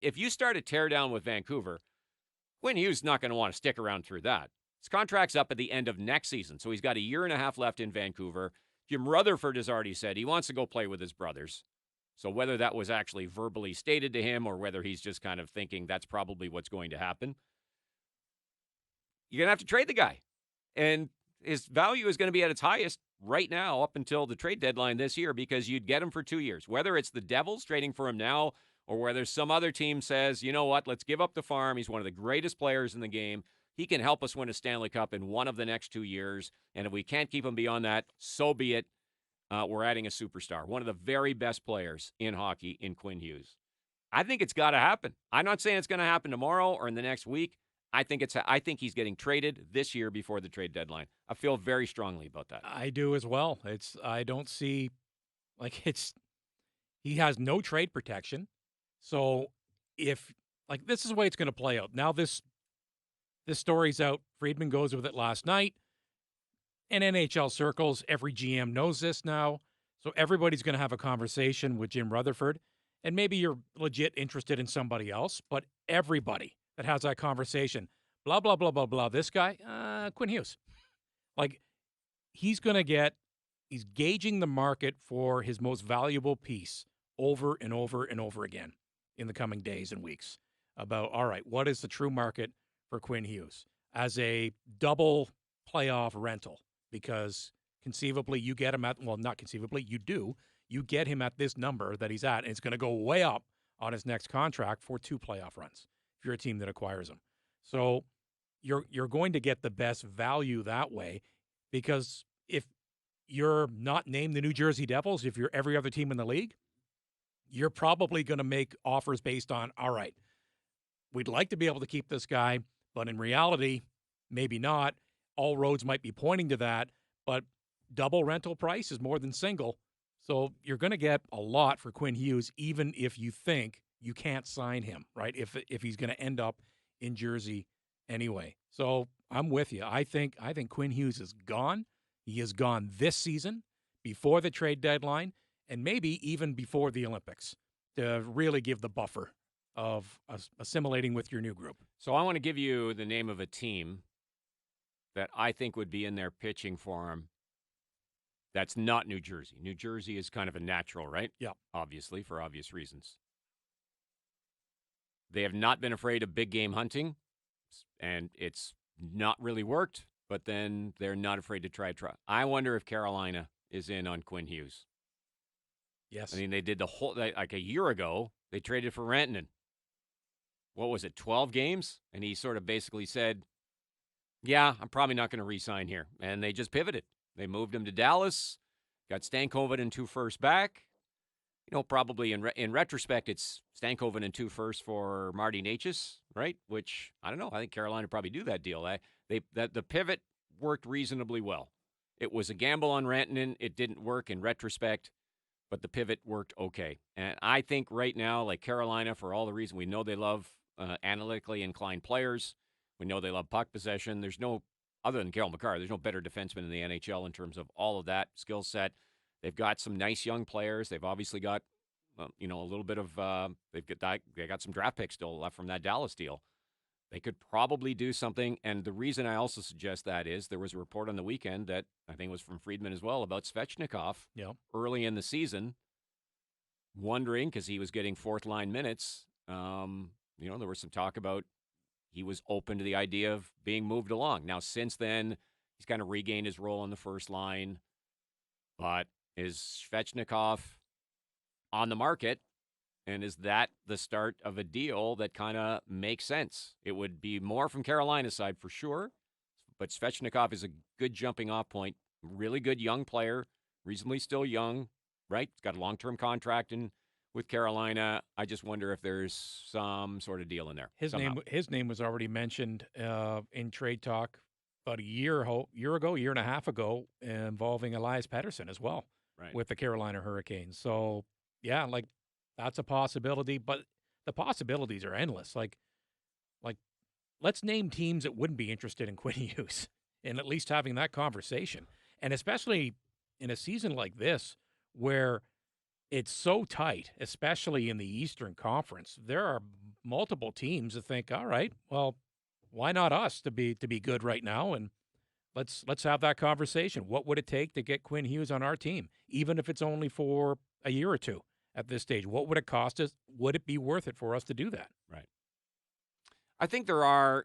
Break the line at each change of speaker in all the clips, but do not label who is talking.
if you start a teardown with Vancouver, Quinn Hughes is not going to want to stick around through that. His contract's up at the end of next season, so he's got a year and a half left in Vancouver. Jim Rutherford has already said he wants to go play with his brothers. So whether that was actually verbally stated to him or whether he's just kind of thinking that's probably what's going to happen, you're going to have to trade the guy. And his value is going to be at its highest right now up until the trade deadline this year because you'd get him for 2 years. Whether it's the Devils trading for him now or whether some other team says, you know what, let's give up the farm. He's one of the greatest players in the game. He can help us win a Stanley Cup in one of the next 2 years. And if we can't keep him beyond that, so be it. We're adding a superstar, one of the very best players in hockey in Quinn Hughes. I think it's got to happen. I'm not saying it's going to happen tomorrow or in the next week. I think he's getting traded this year before the trade deadline. I feel very strongly about that.
I do as well. I don't see he has no trade protection. So if this is the way it's going to play out. Now this story's out. Friedman goes with it last night. In NHL circles, every GM knows this now. So everybody's going to have a conversation with Jim Rutherford. And maybe you're legit interested in somebody else, but everybody that has that conversation, blah, blah, blah, blah, blah, this guy, Quinn Hughes. He's gauging the market for his most valuable piece over and over and over again in the coming days and weeks about, all right, what is the true market for Quinn Hughes as a double playoff rental? Because conceivably you get him not conceivably, you get him at this number that he's at, and it's going to go way up on his next contract for 2 playoff runs if you're a team that acquires him. So you're going to get the best value that way because if you're not named the New Jersey Devils, if you're every other team in the league, you're probably going to make offers based on, all right, we'd like to be able to keep this guy, but in reality, maybe not. All roads might be pointing to that, but double rental price is more than single. So you're going to get a lot for Quinn Hughes, even if you think you can't sign him, right? If he's going to end up in Jersey anyway. So I'm with you. I think Quinn Hughes is gone. He is gone this season, before the trade deadline, and maybe even before the Olympics to really give the buffer of assimilating with your new group.
So I want to give you the name of a team that I think would be in there pitching for him. That's not New Jersey. New Jersey is kind of a natural, right?
Yeah.
Obviously, for obvious reasons. They have not been afraid of big game hunting, and it's not really worked, but then they're not afraid to try. I wonder if Carolina is in on Quinn Hughes.
Yes.
I mean, they did the whole, like a year ago, they traded for Rantanen. What was it, 12 games? And he sort of basically said, yeah, I'm probably not going to re-sign here. And they just pivoted. They moved him to Dallas, got Stankoven and 2 firsts back. You know, probably in retrospect, it's Stankoven and 2 firsts for Marty Necas, right? Which, I don't know. I think Carolina probably do that deal. The pivot worked reasonably well. It was a gamble on Rantanen. It didn't work in retrospect, but the pivot worked okay. And I think right now, like Carolina, for all the reason we know they love analytically inclined players, we know they love puck possession. There's no, other than Cale Makar, there's no better defenseman in the NHL in terms of all of that skill set. They've got some nice young players. They've obviously got, a little bit of, they got some draft picks still left from that Dallas deal. They could probably do something. And the reason I also suggest that is there was a report on the weekend that I think was from Friedman as well about Svechnikov early in the season, wondering because he was getting 4th line minutes. There was some talk about he was open to the idea of being moved along. Now, since then, he's kind of regained his role on the first line. But is Svechnikov on the market? And is that the start of a deal that kind of makes sense? It would be more from Carolina's side for sure. But Svechnikov is a good jumping off point. Really good young player, reasonably still young, right? He's got a long-term contract with Carolina. I just wonder if there's some sort of deal in there.
His name was already mentioned in trade talk about a year and a half ago, involving Elias Pettersson as well,
right,
with the Carolina Hurricanes. So yeah, that's a possibility, but the possibilities are endless. Like let's name teams that wouldn't be interested in Quinn Hughes and at least having that conversation, and especially in a season like this where It's so tight, especially in the Eastern Conference. There are multiple teams that think, all right, well, why not us to be good right now? And let's have that conversation. What would it take to get Quinn Hughes on our team, even if it's only for a year or two at this stage? What would it cost us? Would it be worth it for us to do that?
Right. I think there are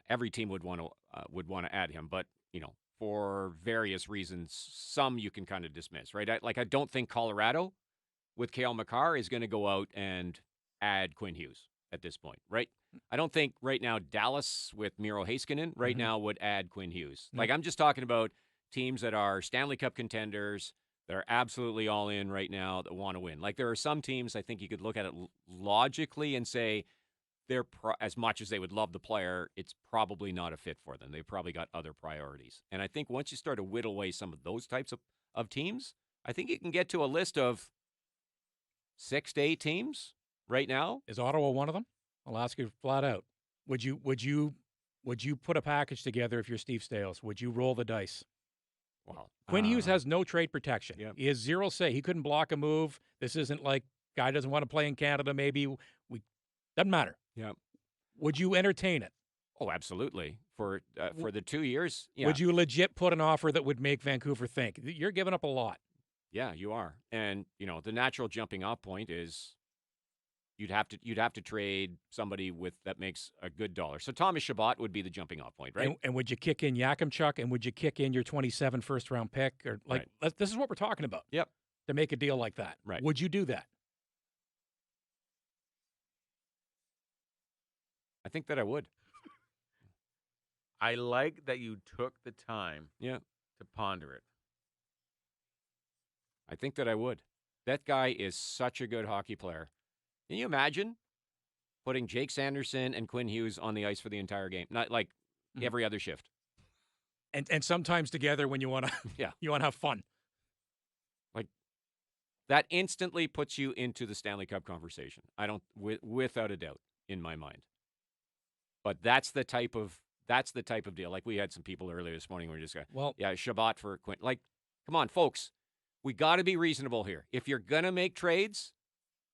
every team would want to add him, but for various reasons, some you can kind of dismiss, right? I don't think Colorado with Cale Makar is going to go out and add Quinn Hughes at this point, right? I don't think right now Dallas with Miro Heiskanen now would add Quinn Hughes.
No.
Like, I'm just talking about teams that are Stanley Cup contenders that are absolutely all in right now that want to win. Like, there are some teams I think you could look at it logically and say as much as they would love the player, it's probably not a fit for them. They've probably got other priorities. And I think once you start to whittle away some of those types of teams, I think you can get to a list of 6 to 8 teams right now.
Is Ottawa one of them? I'll ask you flat out. Would you put a package together if you're Steve Stales? Would you roll the dice?
Well,
Quinn Hughes has no trade protection.
Yeah.
He has zero say. He couldn't block a move. This isn't like guy doesn't want to play in Canada. Maybe doesn't matter.
Yeah.
Would you entertain it?
Oh, absolutely. For the 2 years. Yeah.
Would you legit put an offer that would make Vancouver think you're giving up a lot?
Yeah, you are. And the natural jumping off point is you'd have to trade somebody that makes a good dollar. So Thomas Chabot would be the jumping off point, right?
And would you kick in Yakimchuk, and would you kick in your 27 first-round pick? Or this is what we're talking about.
Yep.
To make a deal like that.
Right.
Would you do that?
I think that I would.
I like that you took the time
to
ponder it.
I think that I would. That guy is such a good hockey player. Can you imagine putting Jake Sanderson and Quinn Hughes on the ice for the entire game? Not like every other shift.
And sometimes together when you want to you want to have fun.
Like, that instantly puts you into the Stanley Cup conversation. Without a doubt in my mind. But that's the type of deal. Like, we had some people earlier this morning who were just going, Chabot for Quinn. Like, come on, folks. We got to be reasonable here. If you're going to make trades,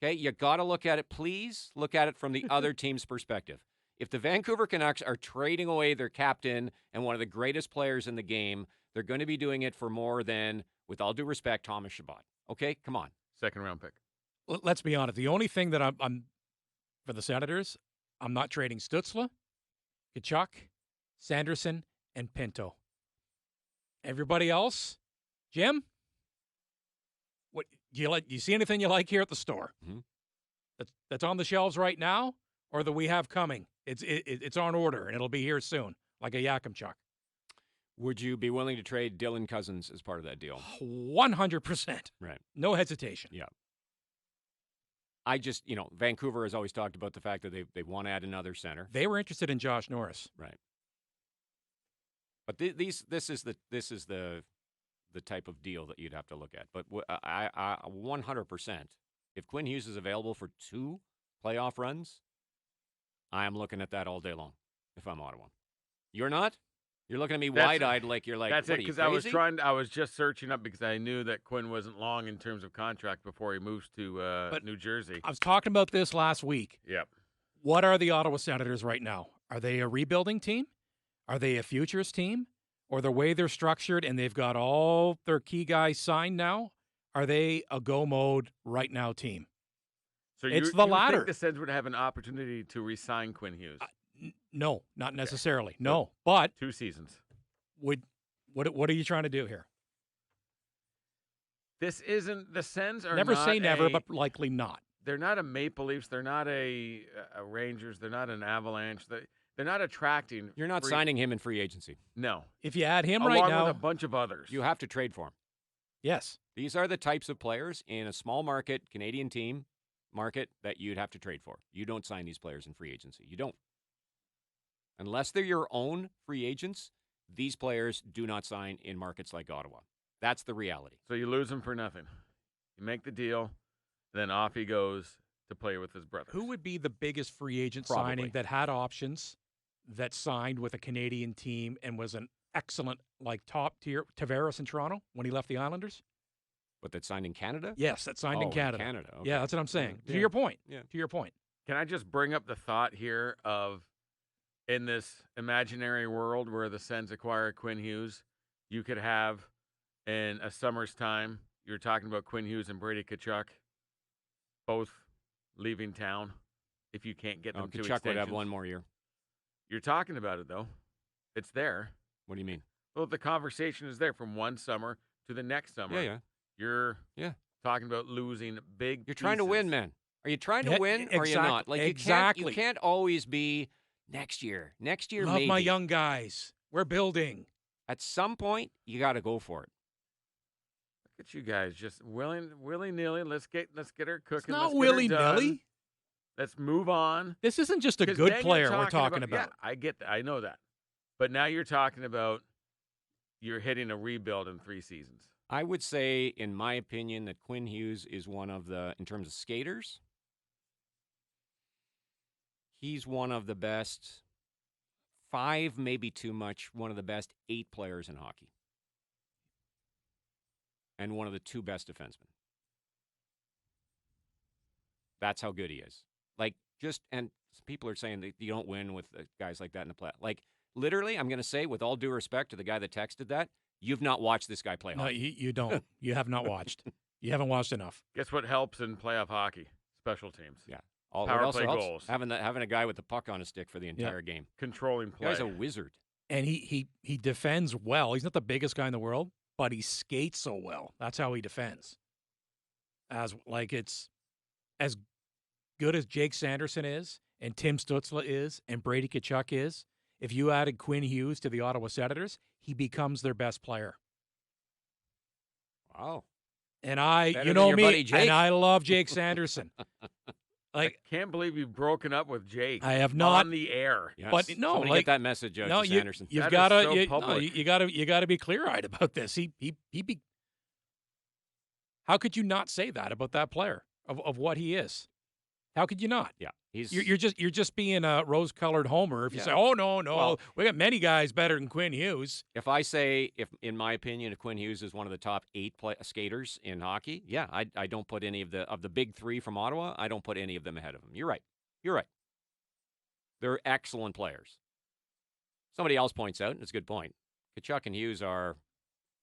okay, you got to look at it. Please look at it from the other team's perspective. If the Vancouver Canucks are trading away their captain and one of the greatest players in the game, they're going to be doing it for more than, with all due respect, Thomas Chabot. Okay, come on.
Second-round pick.
Let's be honest. The only thing that I'm for the Senators, I'm not trading Stützle, Tkachuk, Sanderson, and Pinto. Everybody else, Jim, what do you like? Do you see anything you like here at the store?
Mm-hmm.
That's on the shelves right now, or that we have coming? It's on order and it'll be here soon, like a Yakimchuk.
Would you be willing to trade Dylan Cousins as part of that deal?
100%.
Right.
No hesitation.
Yeah. I just, Vancouver has always talked about the fact that they want to add another center.
They were interested in Josh Norris.
Right. But this is the type of deal that you'd have to look at. But I 100%, if Quinn Hughes is available for 2 playoff runs, I am looking at that all day long if I'm Ottawa. You're not? You're looking at me wide-eyed like you're like,
that's
what,
it, because I was just searching up because I knew that Quinn wasn't long in terms of contract before he moves to New Jersey.
I was talking about this last week.
Yep.
What are the Ottawa Senators right now? Are they a rebuilding team? Are they a futures team? Or the way they're structured and they've got all their key guys signed now, are they a go mode right now team?
So
it's the latter.
Think the Sens would have an opportunity to re-sign Quinn Hughes?
No, not necessarily. No, but
2 seasons.
What are you trying to do here?
This isn't the Sens are
never
not
say never, but likely not.
They're not a Maple Leafs. They're not a Rangers. They're not an Avalanche. They're not attracting.
You're not signing him in free agency.
No.
If you add him
Along
right now,
with a bunch of others,
you have to trade for him.
Yes.
These are the types of players in a small market Canadian team market that you'd have to trade for. You don't sign these players in free agency. You don't. Unless they're your own free agents, these players do not sign in markets like Ottawa. That's the reality.
So you lose him for nothing. You make the deal, then off he goes to play with his brother.
Who would be the biggest free agent
Probably.
signing that had options, that signed with a Canadian team and was an excellent, like, top tier? Tavares in Toronto when he left the Islanders?
But that's signed in Canada?
Yes, that's signed in Canada.
Canada. Okay.
Yeah, that's what I'm saying.
Yeah.
To your point.
Yeah.
To your point.
Can I just bring up the thought here of, in this imaginary world where the Sens acquire Quinn Hughes, you could have in a summer's time, you're talking about Quinn Hughes and Brady Tkachuk both leaving town if you can't get them to
Tkachuk
extensions.
would have one more year.
You're talking about it, though. It's there.
What do you mean?
Well, the conversation is there from one summer to the next summer.
Yeah.
You're
Yeah.
talking about losing big
You're trying to win, man. Are you trying to
Yeah,
win or are you not? Like
exactly.
You can't always be next year. Next year,
Love
maybe.
my young guys. We're building.
At some point, you got to go for it.
Look at you guys, just willy-nilly. Let's get her cooking.
It's not
Let's get her done.
willy-nilly.
Let's move on.
This isn't just a
'Cause
good
then
player
you're
we're talking about.
Yeah, I get that. I know that. But now you're talking about you're hitting a rebuild in 3 seasons.
I would say, in my opinion, that Quinn Hughes is one of the, in terms of skaters, he's one of the best 5, maybe too much, one of the best 8 players in hockey. And one of the 2 best defensemen. That's how good he is. Like, and people are saying that you don't win with guys like that in the play. Like, literally, I'm going to say, with all due respect to the guy that texted that, you've not watched this guy play
No,
hockey.
you don't. You have not watched. You haven't watched enough.
Guess what helps in playoff hockey? Special teams.
Yeah.
Power
What also
play
helps?
goals.
Having a guy with the puck on a stick for the entire game.
Controlling
The
play.
guy's a wizard.
And he defends well. He's not the biggest guy in the world, but he skates so well. That's how he defends. It's as good as Jake Sanderson is, and Tim Stützle is, and Brady Tkachuk is. If you added Quinn Hughes to the Ottawa Senators, he becomes their best player.
Wow.
And
Better
you
than
know
your
me,
buddy Jake.
and I love Jake Sanderson.
I can't believe you've broken up with Jake.
I have not
on the air.
Yes.
But no,
Somebody get that message out to Sanderson.
You've
That
got
is
to
so public.
you got to be clear-eyed about this. How could you not say that about that player of what he is? How could you not?
Yeah.
You're just being a rose-colored homer if you
Yeah.
say, "Oh no,
Well,
we got many guys better than Quinn Hughes."
If I say, in my opinion, Quinn Hughes is one of the top 8 skaters in hockey, yeah, I don't put any of the big 3 from Ottawa. I don't put any of them ahead of him. You're right. They're excellent players. Somebody else points out, and it's a good point. Tkachuk and Hughes are,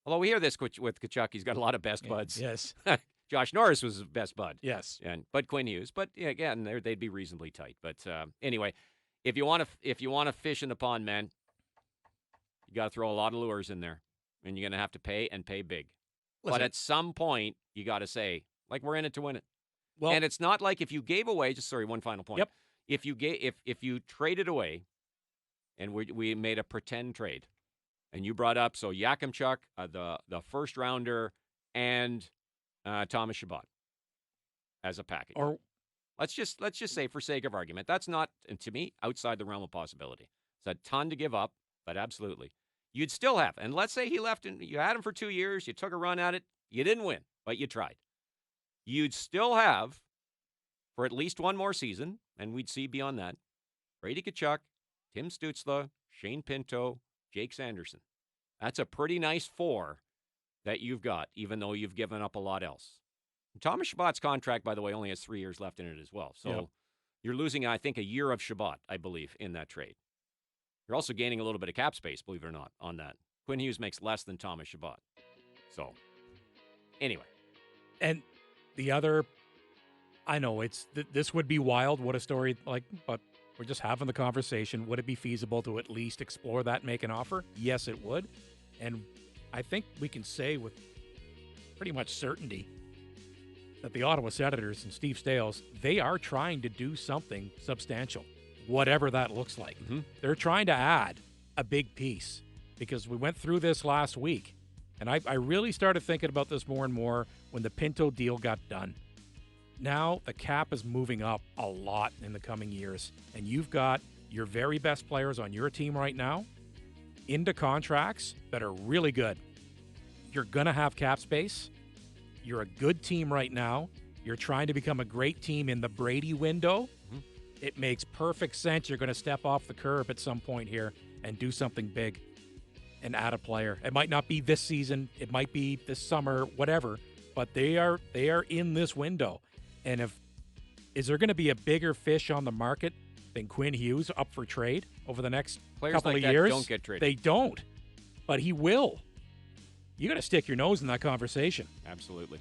although we hear this with Tkachuk, he's got a lot of best buds.
Yes.
Josh Norris was his best bud.
Yes.
But Quinn Hughes. But yeah, again, they'd be reasonably tight. But anyway, if you want to fish in the pond, man, you got to throw a lot of lures in there, and you're going to have to pay and pay big.
Listen,
but at some point, you got to say, like, we're in it to win it.
well,
And it's not like if you gave away. One final point.
Yep.
If you traded away, and we made a pretend trade, and you brought up Yakimchuk, the first rounder, and Thomas Chabot as a package.
or
Let's just say, for sake of argument, that's not, and to me, outside the realm of possibility. It's a ton to give up, but absolutely. You'd still have, and let's say he left and you had him for 2 years, you took a run at it, you didn't win, but you tried. You'd still have, for at least one more season, and we'd see beyond that, Brady Tkachuk, Tim Stützle, Shane Pinto, Jake Sanderson. That's a pretty nice 4 that you've got, even though you've given up a lot else. And Thomas Chabot's contract, by the way, only has 3 years left in it as well. So
Yep.
You're losing, I think, a year of Chabot, I believe, in that trade. You're also gaining a little bit of cap space, believe it or not, on that. Quinn Hughes makes less than Thomas Chabot. So, anyway.
and the other, I know this would be wild. What a story! But we're just having the conversation. Would it be feasible to at least explore that, make an offer? Yes, it would. And I think we can say with pretty much certainty that the Ottawa Senators and Steve Stales, they are trying to do something substantial, whatever that looks like.
Mm-hmm.
They're trying to add a big piece because we went through this last week, and I really started thinking about this more and more when the Pinto deal got done. Now the cap is moving up a lot in the coming years, and you've got your very best players on your team right now into contracts that are really good. You're going to have cap space. You're a good team right now. You're trying to become a great team in the Brady window.
Mm-hmm.
It makes perfect sense. You're going to step off the curb at some point here and do something big and add a player. It might not be this season. It might be this summer, whatever. but they are in this window. And is there going to be a bigger fish on the market than Quinn Hughes up for trade over the next
Players
couple
like
of
that
years?
don't get traded.
They don't, but he will. You got to stick your nose in that conversation.
Absolutely.